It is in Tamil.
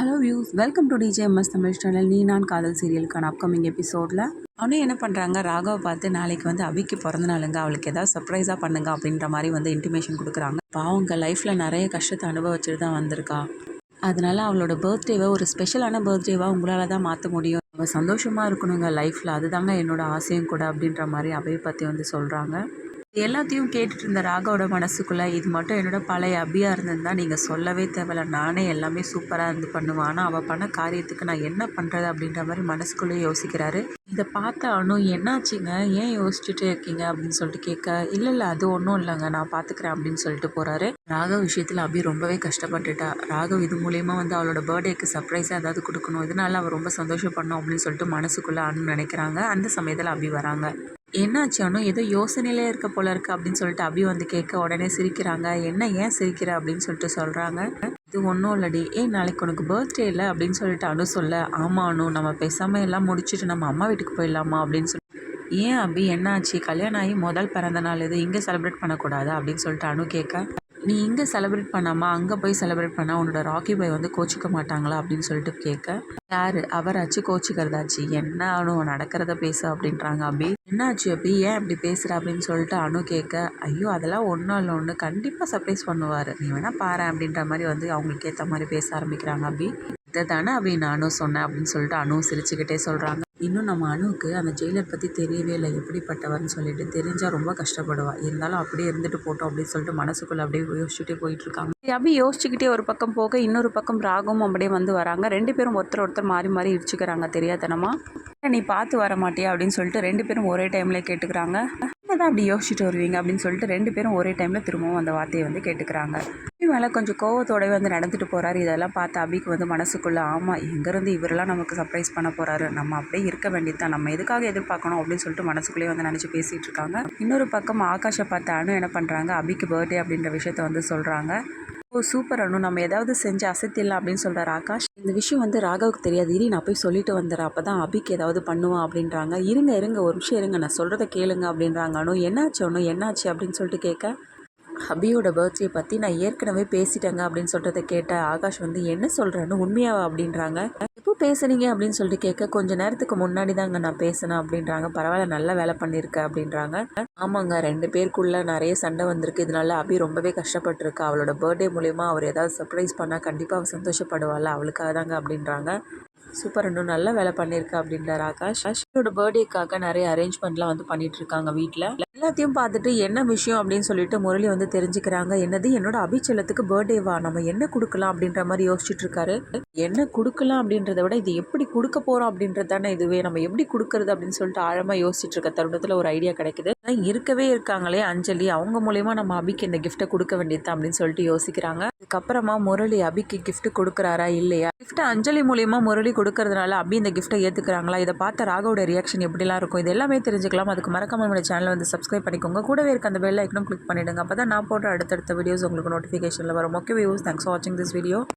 Hello views, welcome to TJMS Tamil channel. நீ நான் காதல் சீரியலுக்கான அப்கமிங் எபிசோடில் அவனே என்ன பண்ணுறாங்க, ராகாவை பார்த்து நாளைக்கு வந்து அபிக்கு பிறந்த நாளுங்க, அவளுக்கு ஏதாவது சர்ப்ரைஸாக பண்ணுங்க அப்படின்ற மாதிரி வந்து இன்டிமேஷன் கொடுக்குறாங்க. பாவங்க லைஃப்பில் நிறைய கஷ்டத்தை அனுபவிச்சுட்டு தான் வந்திருக்கா. அதனால அவளோட பர்த்டேவை ஒரு ஸ்பெஷலான பர்த்டேவாக உங்களால் தான் மாற்ற முடியும். அவள் சந்தோஷமாக இருக்கணுங்க லைஃப்பில், அதுதாங்க என்னோட ஆசையும் கூட அப்படின்ற மாதிரி அபியை பற்றி வந்து சொல்கிறாங்க. எல்லாத்தையும் கேட்டுட்டு இருந்த ராகாவோட மனசுக்குள்ளே, இது மட்டும் என்னோட பழைய அபியாக இருந்திருந்தா நீங்கள் சொல்லவே தேவையில்ல, நானே எல்லாமே சூப்பராக இருந்து பண்ணுவேன். ஆனால் அவள் பண்ண காரியத்துக்கு நான் என்ன பண்ணுறது அப்படின்ற மாதிரி மனசுக்குள்ளேயே யோசிக்கிறாரு. இதை பார்த்த அனு, என்னாச்சுங்க, ஏன் யோசிச்சுட்டு இருக்கீங்க அப்படின்னு சொல்லிட்டு கேட்க, இல்லை அது ஒன்றும் இல்லைங்க, நான் பார்த்துக்கிறேன் அப்படின்னு சொல்லிட்டு போகிறாரு. ராகவ் விஷயத்தில் அபி ரொம்பவே கஷ்டப்பட்டுட்டா. ராகவ் இது மூலயமா வந்து அவளோட பர்த்டேக்கு சர்ப்ரைஸாக ஏதாவது கொடுக்கணும், இதனால அவள் ரொம்ப சந்தோஷப்படணும் அப்படின்னு சொல்லிட்டு மனசுக்குள்ளே அனு நினைக்கிறாங்க. அந்த சமயத்தில் அபி வராங்க. என்னாச்சு அனு, ஏதோ யோசனையிலே இருக்க போல இருக்கு அப்படின்னு சொல்லிட்டு அபி வந்து கேட்க, உடனே சிரிக்கிறாங்க. என்ன, ஏன் சிரிக்கிற அப்படின்னு சொல்லிட்டு சொல்கிறாங்க. இது ஒன்றும் இல்லடி, நாளைக்கு உனக்கு பர்த்டே இல்லை அப்படின்னு சொல்லிட்டு அனு சொல்ல, ஆமாம் அனு, நம்ம பேசாமல் எல்லாம் முடிச்சுட்டு நம்ம அம்மா வீட்டுக்கு போயிடலாமா அப்படின்னு சொல்லி. ஏன் அபி, என்னாச்சு, கல்யாணம் ஆகி முதல் பிறந்த நாள் இது, இங்கே செலிப்ரேட் பண்ணக்கூடாதா அப்படின்னு சொல்லிட்டு அனு கேட்க, நீ இங்கே செலிப்ரேட் பண்ணாமல் அங்கே போய் செலிப்ரேட் பண்ணால் உன்னோட ராக்கி பாய் வந்து கோச்சிக்க மாட்டாங்களா அப்படின்னு சொல்லிட்டு கேட்க, யார் அவராச்சு கோச்சிக்கிறதாச்சு, என்ன அனு நடக்கிறத பேச அப்படின்றாங்க அபி. என்னாச்சு அபி, ஏன் இப்படி பேசுகிற அப்படின்னு சொல்லிட்டு அனு கேட்க, ஐயோ அதெல்லாம் ஒன்றும் இல்லை, ஒன்று கண்டிப்பாக சர்ப்ரைஸ் பண்ணுவார், நீ வேணால் பாரு அப்படின்ற மாதிரி வந்து அவங்களுக்கு ஏற்ற மாதிரி பேச ஆரம்பிக்கிறாங்க அபி. இதை தானே அபி நானும் சொன்னேன் அப்படின்னு சொல்லிட்டு அனு சிரிச்சுக்கிட்டே சொல்கிறாங்க. இன்னும் நம்ம அனுவுக்கு அந்த ஜெயிலர் பற்றி தெரியவே இல்லை, எப்படிப்பட்டவர்னு சொல்லிட்டு, தெரிஞ்சால் ரொம்ப கஷ்டப்படுவா, இருந்தாலும் அப்படியே இருந்துட்டு போட்டோம் அப்படின்னு சொல்லிட்டு மனசுக்குள்ளே அப்படியே யோசிச்சுட்டே போயிட்டுருக்காங்க. அப்படி யோசிச்சுக்கிட்டே ஒரு பக்கம் போக, இன்னொரு பக்கம் ராகவும் அப்படியே வந்து வராங்க. ரெண்டு பேரும் ஒருத்தர் மாறி மாறி இடிச்சுக்கிறாங்க தெரியாதனமா. நீ பார்த்து வர மாட்டியா அப்படின்னு சொல்லிட்டு ரெண்டு பேரும் ஒரே டைமில் கேட்டுக்கிறாங்க. தான் அப்படி யோசிச்சுட்டு வருவீங்க அப்படின்னு சொல்லிட்டு ரெண்டு பேரும் ஒரே டைமில் திரும்பவும் அந்த வார்த்தையை வந்து கேட்டுக்கிறாங்க. மேலே கொஞ்சம் கோவத்தோடவே வந்து நடந்துட்டு போகிறாரு. இதெல்லாம் பார்த்து அபிக்கு வந்து மனசுக்குள்ளே, ஆமாம் எங்கேருந்து இவரெல்லாம் நமக்கு சர்ப்ரைஸ் பண்ண போகிறாரு, நம்ம அப்படியே இருக்க வேண்டியது தான், நம்ம எதுக்காக எதிர்பார்க்கணும் அப்படின்னு சொல்லிட்டு மனசுக்குள்ளேயே வந்து நினச்சி பேசிகிட்டு இருக்காங்க. இன்னொரு பக்கம் ஆகாஷை பார்த்து அனு என்ன பண்ணுறாங்க, அபிக்கு பர்த்டே அப்படின்ற விஷயத்த வந்து சொல்கிறாங்க. ஓ சூப்பர் அனு, நம்ம ஏதாவது செஞ்சு அசத்திடலாம் அப்படின்னு சொல்கிறார் ஆகாஷ். இந்த விஷயம் வந்து ராகவுக்கு தெரியாது, இரு நான் போய் சொல்லிட்டு வந்துடுறேன், அப்போ தான் அபிக்கு ஏதாவது பண்ணுவான் அப்படின்றாங்க. இருங்க ஒரு விஷயம் இருங்க, நான் சொல்கிறத கேளுங்க அப்படின்றாங்க அனு. என்னாச்சு அனு, என்னாச்சு அப்படின்னு சொல்லிட்டு கேட்க, அபியோட பர்த்டே பற்றி நான் ஏற்கனவே பேசிட்டேங்க அப்படின்னு சொல்கிறத கேட்ட ஆகாஷ் வந்து, என்ன சொல்கிறேன்னு உண்மையாவா அப்படின்றாங்க. எப்போ பேசுனீங்க அப்படின்னு சொல்லிட்டு கேட்க, கொஞ்சம் நேரத்துக்கு முன்னாடி தாங்க நான் பேசினேன் அப்படின்றாங்க. பரவாயில்ல, நல்ல வேலை பண்ணியிருக்க அப்படின்றாங்க. ஆமாங்க, ரெண்டு பேருக்குள்ளே நிறைய சண்டை வந்திருக்கு, இதனால அபி ரொம்பவே கஷ்டப்பட்டுருக்கு, அவளோட பர்த்டே மூலயமா அவர் ஏதாவது சர்ப்ரைஸ் பண்ணால் கண்டிப்பாக அவள் சந்தோஷப்படுவாள், அவளுக்காக தாங்க அப்படின்றாங்க. சூப்பர், இன்னும் நல்ல வேலை பண்ணியிருக்க அப்படின்றார் ஆகாஷ். அவரோட பர்த்டேக்காக நிறைய அரேஞ்ச்மெண்ட்லாம் வந்து பண்ணிட்டு இருக்காங்க வீட்டில். எல்லாத்தையும் பார்த்துட்டு என்ன விஷயம் அப்படின்னு சொல்லிட்டு முரளி வந்து தெரிஞ்சுக்கிறாங்க. என்னது, என்னோட அபிச்சலத்துக்கு பர்த்டேவா, நம்ம என்ன கொடுக்கலாம் அப்படின்ற மாதிரி யோசிச்சுட்டு இருக்காரு. என்ன கொடுக்கலாம் அப்படின்றத விட இது எப்படி கொடுக்க போகிறோம் அப்படின்றது தானே இதுவே, நம்ம எப்படி கொடுக்கறது அப்படின்னு சொல்லிட்டு ஆழமாக யோசிச்சுட்டு இருக்க தருணத்தில் ஒரு ஐடியா கிடைக்குது. இருக்கவே இருக்காங்களே அஞ்சலி, அவங்க மூலயமா நம்ம அபிக்கு இந்த கிஃப்ட்டை கொடுக்க வேண்டியது அப்படின்னு சொல்லிட்டு யோசிக்கிறாங்க. அதுக்கப்புறமா முரளி அபிக்கு கிஃப்ட் கொடுக்குறாரா இல்லையா, கிஃப்ட் அஞ்சலி மூலயமா முரளி கொடுக்கறதுனால அபி இந்த கிஃப்ட்டை ஏற்றுக்கிறாங்களா, இதை பார்த்த ராகவோட ரியாக்ஷன் எப்படிலாம் இருக்கும், இது எல்லாமே தெரிஞ்சுக்கலாம். அதுக்கு மறக்காம நம்மளோட சேனலை வந்து சப்ஸ்கிரைப் பண்ணிக்கோங்க, கூடவே இருக்க அந்த பெல் ஐக்கனும் கிளிக் பண்ணிவிடுங்க, அப்போ தான் நான் போடுற அடுத்தடுத்த வீடியோஸ் உங்களுக்கு நோட்டிஃபிகேஷனில் வரும். ஓகே வியூஸ், தேங்க்ஸ் ஃபார் வாட்சிங் திஸ் வீடியோ.